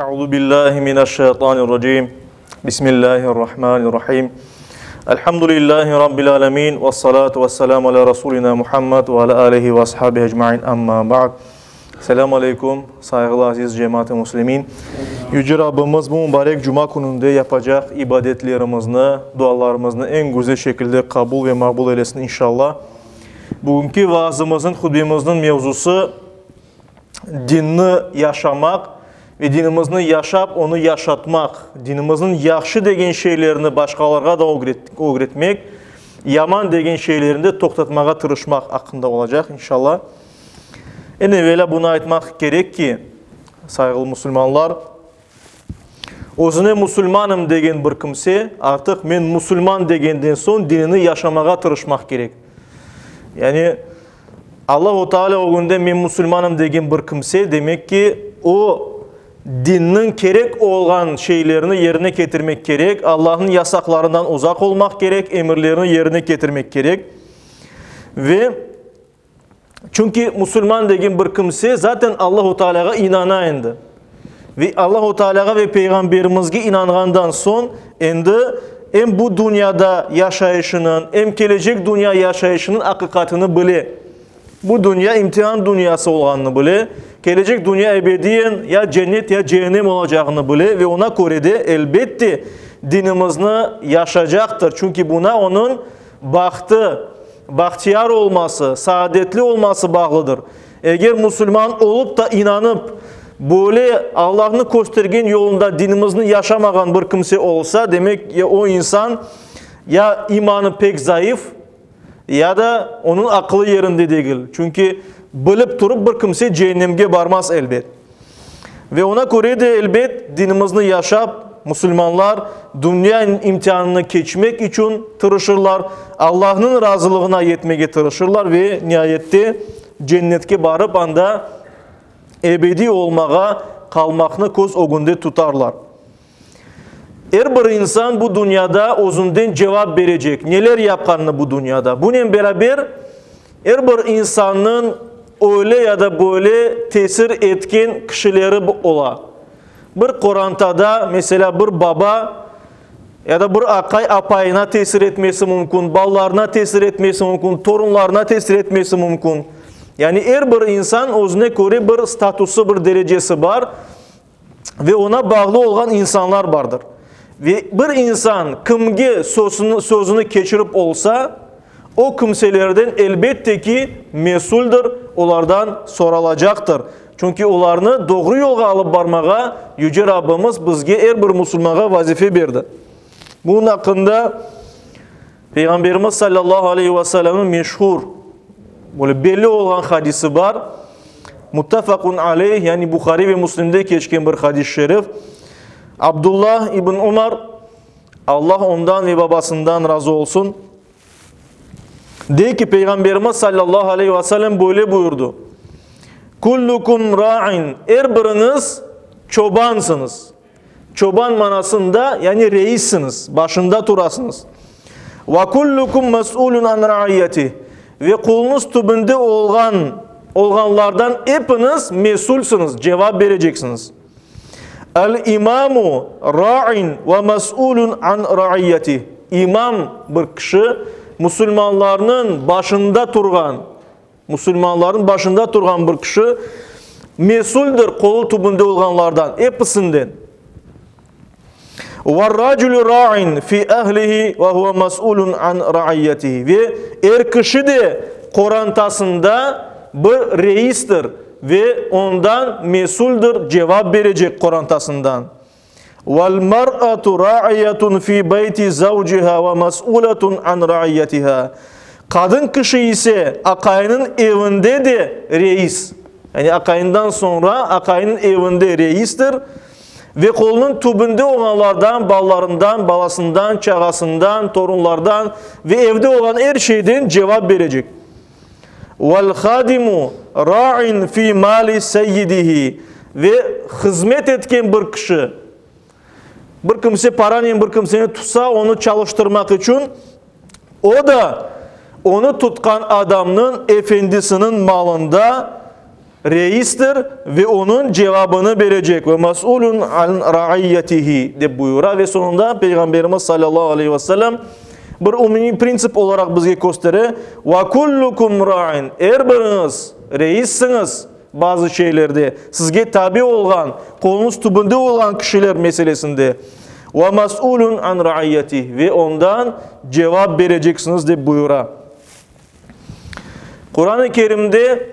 Euzu billahi mineşşeytanirracim. Bismillahirrahmanirrahim. Elhamdülillahi rabbil alamin ve salatu vesselamu ala rasulina Muhammed ve ala alihi ve ashabihi ecmaîn. Amma ba'd. Selamun aleyküm saygılı aziz cemaat-i muslimin. Yüce Rabbimiz bu mübarek cuma gününde yapacak ibadetlerimizni, dualarımızı en güzel şekilde kabul ve makbul eylesin inşallah. Bugünkü vaazımızın, hutbemizin mevzusu dinni yaşamak ve dinimizni yaşap, onu yaşatmak. Dinimizin yaxşı degen şeylerini başkalarına da öğretmek, yaman degen şeylerini de toktatmağa tırışmak hakkında olacak inşallah. En evvela bunu aytmak gerek ki, saygılı Müslümanlar, özüne Müslümanım degen bir kimse, artık men Müslüman degenden son dinini yaşamağa tırışmak gerek. Yani Allah-u Teala o günde men Müslümanım degen bir kimse, demek ki o dinin gerek olan şeylerini yerine getirmek gerek, Allah'ın yasaklarından uzak olmak gerek, emirlerini yerine getirmek gerek. Ve çünkü Müslüman degen bir kimse zaten Allah-u Teala'ya inanayındı. Ve Allah-u Teala'ya ve Peygamberimizge inangandan son endi hem bu dünyada yaşayışının, hem gelecek dünya yaşayışının hakikatini bile. Bu dünya imtihan dünyası olganını bile. Gelecek dünya ebediyen ya cennet ya cehennem olacağını bile ve ona göre de elbette dinimizni yaşayacaktır. Çünkü buna onun bahtı, bahtiyar olması, saadetli olması bağlıdır. Eğer Müslüman olup da inanıp böyle Allah'ını göstergen yolunda dinimizni yaşamagan bir kimse olsa, demek ya o insan ya imanı pek zayıf ya da onun aklı yerinde değil. Çünkü bilip durup bir kimse cehennemge barmaz elbet. Ve ona göre de elbet dinimizni yaşap, Müslümanlar dünya imtihanını geçmek için tırışırlar. Allah'ın razılığına yetmeye tırışırlar ve nihayette cennetke barıp anda ebedi olmağa kalmakını göz önünde tutarlar. Her bir insan bu dünyada özünden cevap verecek. Neler yapkanını bu dünyada. Bununla beraber her bir insanın öyle ya da böyle tesir etken kişileri ola. Bir Kur'an'da mesela bir baba ya da bir akay apayına tesir etmesi mümkün, ballarına tesir etmesi mümkün, torunlarına tesir etmesi mümkün. Yani her bir insan özüne göre bir statusu, bir derecesi var ve ona bağlı olan insanlar vardır. Ve bir insan kimge sözünü geçirip olsa, o kimselerden elbette ki mesuldür, onlardan sorulacaktır. Çünkü onlarını doğru yola alıp barmağa Yüce Rabbimiz bizge her bir Müslümana vazife verdi. Bunun hakkında Peygamberimiz sallallahu aleyhi ve sellem'in meşhur, böyle belli olan hadisi var. Muttafakun aleyh, yani Bukhari ve Müslim'de geçken bir hadis-i şerif. Abdullah ibn Umar, Allah ondan ve babasından razı olsun, de ki Peygamberimiz sallallahu aleyhi ve sellem böyle buyurdu. Kullukum ra'in, her biriniz çobansınız. Çoban manasında yani reissiniz, başında durasınız. Ve kullukum mes'ulun an ra'iyeti, ve kulunuz tübünde olganlardan hepiniz mesulsünüz, cevap vereceksiniz. El-imamu ra'in ve mes'ulun an ra'iyeti. İmam bir kişi Müslümanların başında durgan bir kişi mesuldür kolu tübünde olganlardan hepsinden. Ve-r-raculu ra'in fi ehlihi ve huve mes'ulun an ra'iyetihi. Ve er kişi de korantasında bir reistir ve ondan mesuldür, cevap verecek korantasından. Vel-mar'atu ra'iyetun fi beyti zavciha ve mes'uletun an ra'iyetiha. Kadın kişi ise akayının evinde de reis. Yani akayından sonra akayının evinde reistir ve kolunun tübünde olanlardan, ballarından, balasından, çağasından, torunlardan ve evde olan her şeyden cevap verecek. وَالْخَادِمُ رَاعٍ فِي مَالِ سَيِّدِهِ. Ve hizmet etken bir kişi, bir kimse paranın bir kimseni tutsa onu çalıştırmak için, o da onu tutkan adamın efendisinin malında reistir ve onun cevabını verecek. Ve mas'ulun an ra'iyyetihi de buyura ve sonunda Peygamberimiz sallallahu aleyhi ve sellem bir umumi prinsip olarak bizge gösterir. Ve kullukum ra'in. Eğer biriniz reissiniz bazı şeylerde, sizge tabi olgan, kolunuz tubunda olan kişiler meselesinde. Ve mas'ulun an ra'iyyetihi ve ondan cevap vereceksiniz de buyura. Kur'an-ı Kerim'de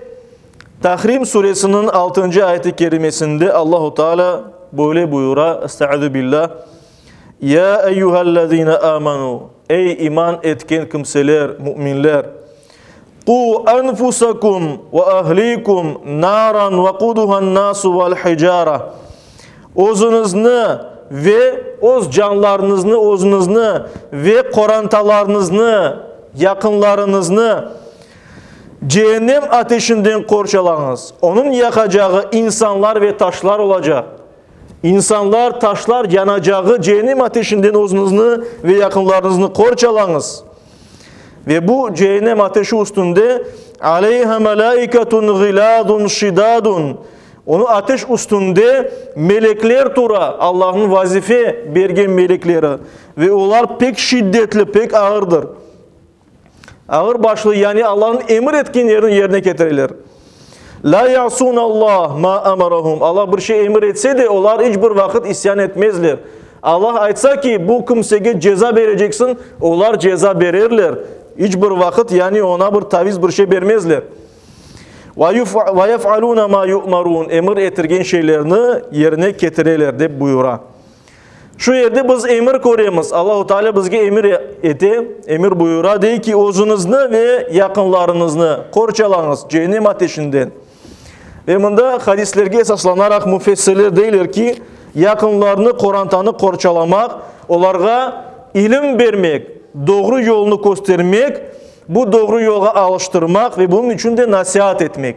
Tahrim suresinin 6. ayeti kerimesinde Allahu Teala böyle buyura. Estaizu billah. Ya eyyühellezine amanu. Ey iman etken kimseler, müminler. Qu anfusakum ve ahlikum naran ve quduhan nasu vel hicara. Özünüzni ve öz canlarınızı, özünüzni ve korantalarınızı, yakınlarınızı cehennem ateşinden korçalanız. Onun yakacağı insanlar ve taşlar olacak. İnsanlar, taşlar yanacağı cehennem ateşinden özünüzü ve yakınlarınızı korçalanız. Ve bu cehennem ateşi üstünde aleyha melaiketun gıladun şidadun. Onu ateş üstünde melekler tura, Allah'ın vazife bergen melekleri. Ve onlar pek şiddetli, pek ağırdır. Ağır başlı yani Allah'ın emir etkinlerini yerine getirirler. La ya'sun Allah ma amarahum. Allah bir şey emir etse de onlar hiçbir vakit isyan etmezler. Allah aytsa ki bu kimseye ceza vereceksin, onlar ceza verirler. Hiçbir vakit yani ona bir taviz bir şey vermezler. Ve yef'aluna ma yu'marun. Emir etirgen şeylerini yerine getirirler de buyura. Şu yerde biz emir koyuyoruz. Allah-u Teala bizge emir eti, emir buyura dey ki özünüzni ve yakınlarınızı korçalanız cehennem ateşinden. Ve bunda hadislerge esaslanarak müfessirler deyler ki yakınlarını, Kur'an'ı korçalamak, onlara ilim vermek, doğru yolunu göstermek, bu doğru yola alıştırmak ve bunun için de nasihat etmek.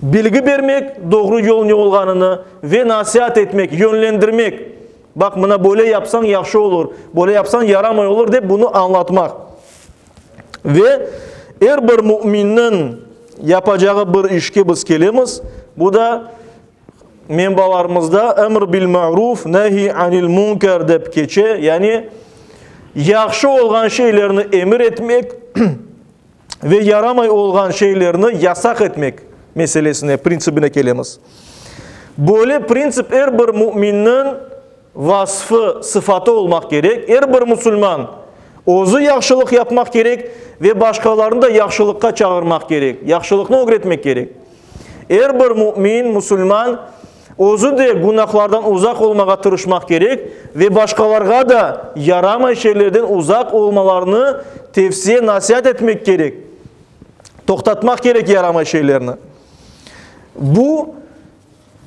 Bilgi vermek, doğru yolun ne olganını ve nasihat etmek, yönlendirmek. Bak buna böyle yapsan yaxşı olur, böyle yapsan yaramay olur de bunu anlatmak. Ve eğer bir müminin yapacağı bir işke biz kelimiz, bu da menbalarımızda emr bil ma'ruf, nehi anil munker dep keçe, yani yaxşı olgan şeylerini emir etmek ve yaramay olgan şeylerini yasak etmek meselesine, prinsibine kelimiz. Böyle prensip eğer bir müminin vasfı, sıfatı olmak gerek. Eğer bir Müslüman özü yaxşılık yapmak gerek ve başkalarını da yaxşılıkka çağırmak gerek. Yaxşılıkını öğretmek gerek. Eğer bir mümin, Müslüman özü de günahlardan uzak olmaya tırışmak gerek ve başkalarına da yaramay şeylerden uzak olmalarını tavsiye, nasihat etmek gerek. Toktatmak gerek yaramay şeylerini. Bu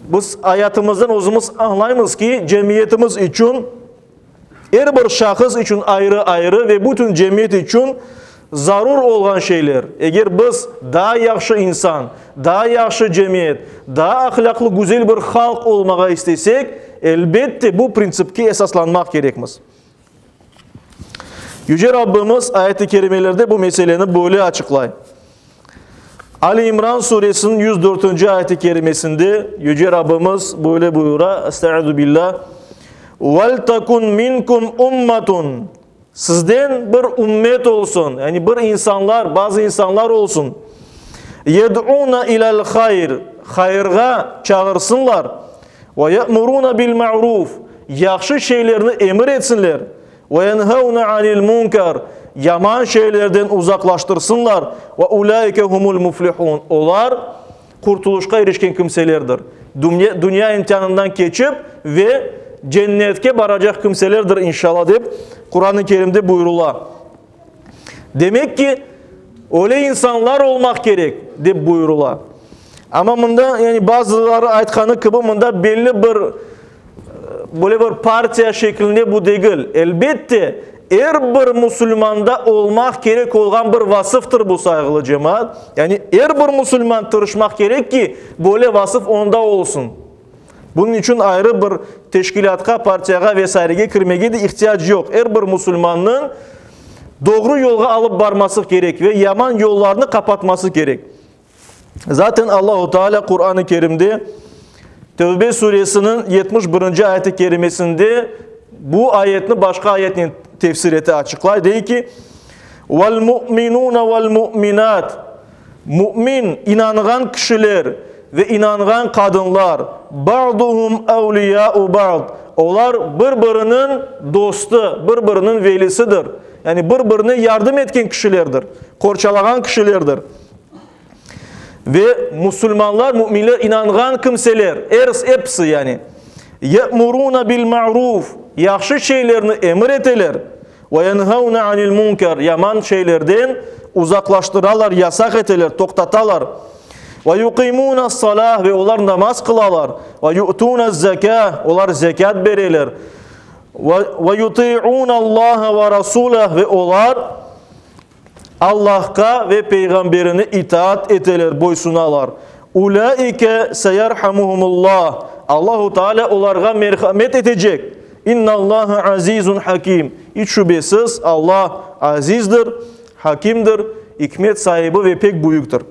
biz hayatımızdan özümüz anlayımız ki cemiyetimiz için her bir şahıs için ayrı ayrı ve bütün cemiyet için zarur olan şeyler. Eğer biz daha yaxşı insan, daha yaxşı cemiyet, daha ahlaklı güzel bir halk olmaya istesek elbette bu prinsipki esaslanmak gerekmez. Yüce Rabbimiz ayet-i kerimelerde bu meseleni böyle açıklayın. Ali İmran suresinin 104. ayet-i kerimesinde Yüce Rabbimiz böyle buyura. Estaizu billah. وَلْتَكُنْ مِنْكُمْ اُمَّةٌ. Sizden bir ümmet olsun. Yani bir insanlar, bazı insanlar olsun. يَدْعُونَ اِلَى الْخَيْرِ. Hayırga çağırsınlar. وَيَأْمُرُونَ بِالْمَعْرُوفِ. Yaxşı şeylerini emir etsinler. وَيَنْهَوْنَ عَنِ الْمُنْكَرِ. Yaman şeylerden uzaklaştırsınlar. Ve ulaike humul muflihun. Onlar kurtuluşa erişken kimselerdir. Dünya imtihanından geçip ve cennetke varacak kimselerdir inşallah deyip Kur'an-ı Kerim'de buyurula. Demek ki öyle insanlar olmak gerek deyip buyurula. Ama bunda yani bazıları aytkanı gibi bunda belli bir böyle bir partiya şeklinde bu değil. Elbette eğer bir Müslümanda olmak gerek olan bir vasıftır bu saygılı cemaat. Yani eğer bir Müslüman tırışmak gerek ki böyle vasıf onda olsun. Bunun için ayrı bir teşkilatka, partiyaya vesaireye kirmeye de ihtiyaç yok. Eğer bir Müslümanın doğru yola alıp varması gerek ve yaman yollarını kapatması gerek. Zaten Allahu Teala Kur'an-ı Kerim'de Tevbe suresinin 71. ayet-i kerimesinde bu ayetini başka ayetin tefsir eti açıklar. Deyir ki وَالْمُؤْمِنُونَ وَالْمُؤْمِنَاتِ Mümin, inanğan kişiler ve inanğan kadınlar بَعْضُهُمْ اَوْلِيَاءُ بَعْض Onlar birbirinin dostu, birbirinin velisidir. Yani birbirine yardım etken kişilerdir. Korçalagan kişilerdir. Ve Müslümanlar, müminler, inanğan kimseler, hepsi yani. يَأْمُرُونَ بِالْمَعْرُوفِ Yaxşı şeylerini emir eteler. وَيَنْهَوْنَ عَنِ الْمُنْكَرِ Yaman şeylerden uzaklaştıralar, yasak eteler, toktatalar. وَيُقِيمُونَ الصَّلَاةِ Ve onlar namaz kılalar. وَيُؤْتُونَ الزَّكَاةِ Onlar zekat verirler. وَيُطِيعُونَ اللّٰهَ وَرَسُولَهِ Ve onlar Allah'a ve peygamberine itaat eteler, boysunalar. Ulaike seyerhamuhumullah. Allahu Teala onlara merhamet edecek. İnnallâhe azizun hakim. Hiç şüphesiz Allah azizdir, hakimdir, hikmet sahibi ve pek büyüktür.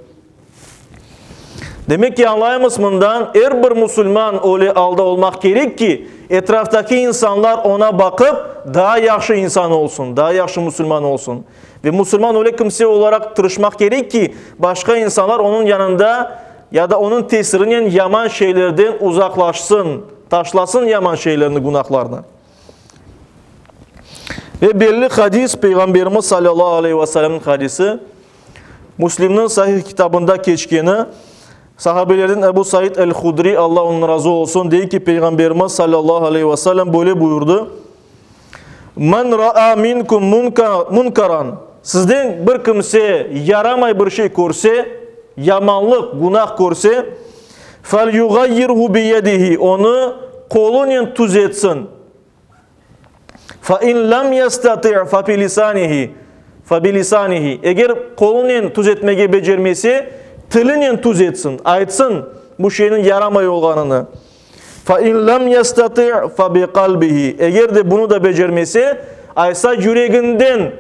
Demek ki anlayımız bundan her bir Müslüman öyle alda olmak gerek ki etraftaki insanlar ona bakıp daha yaxşı insan olsun, daha yaxşı Müslüman olsun. Ve Müslüman öyle kimse olarak tırışmak gerek ki başka insanlar onun yanında ya da onun tesirinden yaman şeylerden uzaklaşsın, taşlasın yaman şeylerini, günahlarını. Ve belli hadis, Peygamberimiz sallallahu aleyhi ve sellem'in hadisi, Müslim'in sahih kitabında geçkeni, sahabelerden Ebu Said el-Hudri, Allah onun razı olsun, deyir ki Peygamberimiz sallallahu aleyhi ve sellem böyle buyurdu. Men ra'a minkum munkaran Sizden bir kimse yaramay bir şey görse, yamanlık, günah görse, فَلْيُغَيِّرْهُ بِيَدِهِ Onu kolunun tuz etsin. فَاِنْ لَمْ يَسْتَطِعْ فَبِلِسَانِهِ Eğer kolunun tuz etmeye becermesi, tılının tuz etsin, aytsın bu şeyin yaramay olganını. فَاِنْ لَمْ يَسْتَطِعْ فَبِقَلْبِهِ Eğer de bunu da becermesi, aysa yüreğinden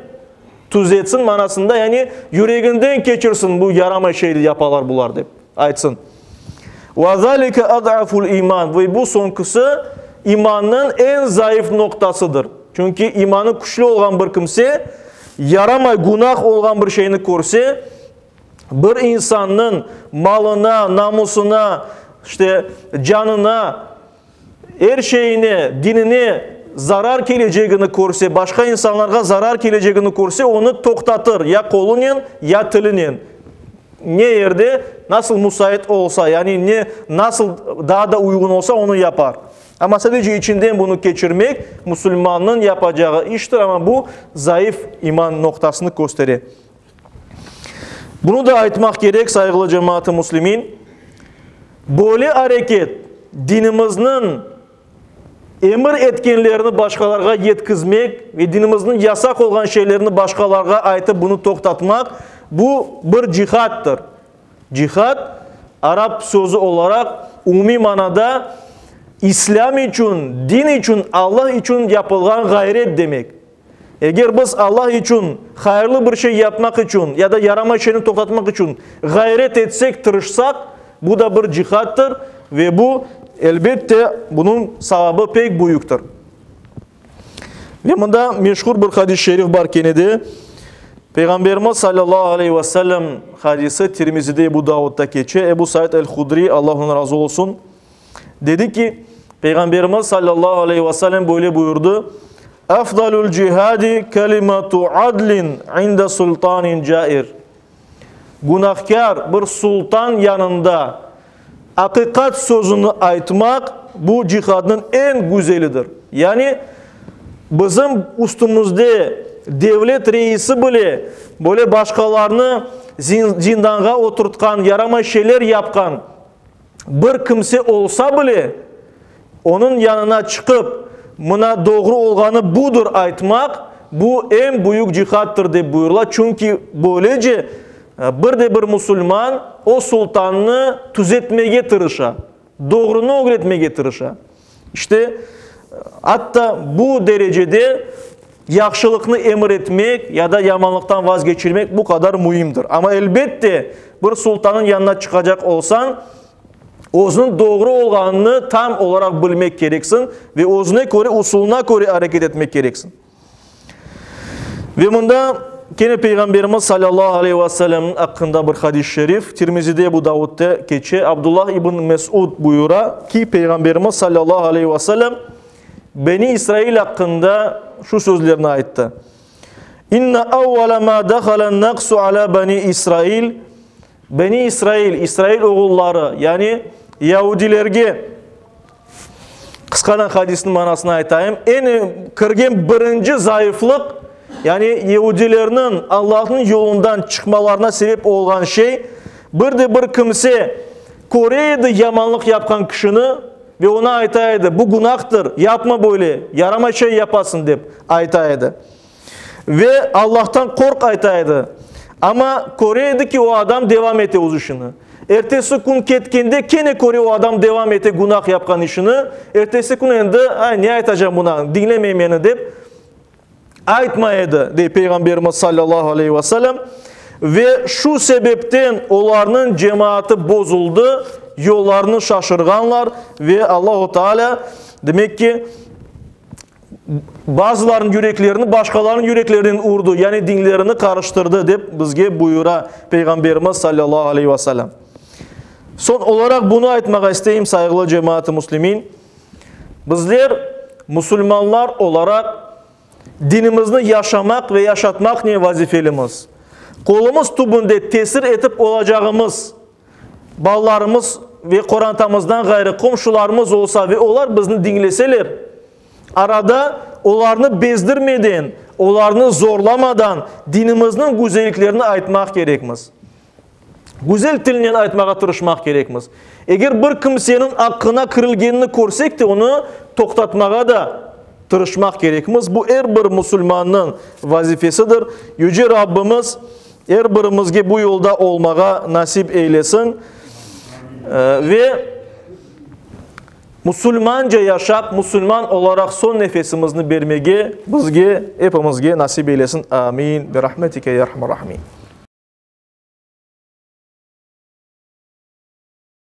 tuz etsin manasında, yani yüreğinden geçirsin bu yaramay şeyi yaparlar bunlar deyip aytsın. وَذَلِكَ أَضْعَفُ الْاِيمَانِ Ve bu sonkusu imanın en zayıf noktasıdır. Çünkü imanı güçlü olan bir kimse, yaramay, günah olan bir şeyini görse, bir insanın malına, namusuna, işte canına, her şeyine, dinine zarar geleceğini görse, başka insanlara zarar geleceğini görse onu toktatır. Ya kolunun ya tılının. Ne yerde nasıl müsait olsa, yani nasıl daha da uygun olsa onu yapar. Ama sadece içinden bunu geçirmek Müslümanın yapacağı iştir, ama bu zayıf iman noktasını gösterir. Bunu da aytmak gerek saygılı cemaat-i Müslümin. Böyle hareket dinimizin emir etkenlerini başkalarına yetkizmek ve dinimizin yasak olan şeylerini başkalarına aytıp bunu toktatmak, bu bir cihattır. Cihad, Arap sözü olarak umumi manada İslam için, din için, Allah için yapılan gayret demek. Eğer biz Allah için, hayırlı bir şey yapmak için ya da yaramay şeyini toktatmak için gayret etsek, tırışsak, bu da bir cihattır ve bu elbette bunun savabı pek büyüktür. Ve bunda meşhur bir hadis-i şerif var kenedi. Peygamberimiz sallallahu aleyhi ve sellem hadisi Tirmizi'de, Ebu Davud'da geçiyor. Ebu Said el-Hudri, Allah ona razı olsun, dedi ki Peygamberimiz sallallahu aleyhi ve sellem böyle buyurdu. Afdalul cihadi kelimatu adlin inde sultanin cair. Günahkar bir sultan yanında hakikat sözünü aytmak bu cihadın en güzelidir. Yani bizim üstümüzde devlet reisi bile böyle başkalarını zindana oturtkan, yaramay şeyler yapkan bir kimse olsa bile onun yanına çıkıp buna doğru olganı budur aytmak, bu en büyük cihattır diye buyurlar. Çünkü böylece bir Müslüman o sultanını tüzetmeye tırışa, doğrunu öğretmeye tırışa. İşte hatta bu derecede yaxşılıkını emir etmek ya da yamanlıktan vazgeçirmek bu kadar mühimdir. Ama elbette bir sultanın yanına çıkacak olsan, özünün doğru olganını tam olarak bilmek gereksin ve özüne göre, usuluna göre hareket etmek gereksin. Ve bunda yine Peygamberimiz sallallahu aleyhi ve sellem'in hakkında bir hadis-i şerif, Tirmizi'de, bu Davud'da geçe, Abdullah ibn Mesud buyura ki Peygamberimiz sallallahu aleyhi ve sellem Beni İsrail hakkında şu sözlerini aitti. İnne evvele ma dakhalan naqsu ala Beni İsrail. Beni İsrail, İsrail oğulları, yani Yahudilerge, kıskanan hadisinin manasını aytayım, en kırgen birinci zayıflık, yani Yahudilerinin Allah'ın yolundan çıkmalarına sebep olan şey, bir kimse Kore'de yamanlık yapan kişini ve ona aytaydı, bu günahtır, yapma böyle, yarama şey yapasın deyip aytaydı. Ve Allah'tan kork aytaydı. Ama Kore'deki o adam devam ete o işini. Ertesi gün ketkende kene Kore o adam devam ete günah yapkan işini. Ertesi gün endi, ne aytacağım buna, dinlemeyim beni deyip aytmaydı deyip Peygamberimiz sallallahu aleyhi ve sellem. Ve şu sebepten onların cemaati bozuldu, yollarını şaşırganlar ve Allahu Teala demek ki bazılarının yüreklerini başkalarının yüreklerinin urdu, yani dinlerini karıştırdı deyip bizge buyura Peygamberimiz sallallahu aleyhi ve sellem. Son olarak bunu aytmağa isteyeyim saygılı cemaat-i muslimin. Bizler Müslümanlar olarak dinimizni yaşamak ve yaşatmak ne vazifelimiz? Kolumuz tubunda tesir etip olacağımız ballarımız ve Kur'an'ımızdan gayrı komşularımız olsa ve onlar bizni dinleseler, arada onlarını bezdirmeden, onlarını zorlamadan dinimizin güzelliklerini aytmak gerekmiz. Güzel tilinden aytmağa tırışmak gerekmiz. Eğer bir kimsenin hakkına kırılgenini görsek de onu toktatmağa da tırışmak gerekmiz. Bu her bir Müslümanın vazifesidir. Yüce Rabbimiz her birimizge bu yolda olmağa nasip eylesin. Ve Müslümanca yaşap, Müslüman olarak son nefesimizni vermege bizge, hepimizge nasip eylesin. Amin. Bi rahmetike ya rahman rahim.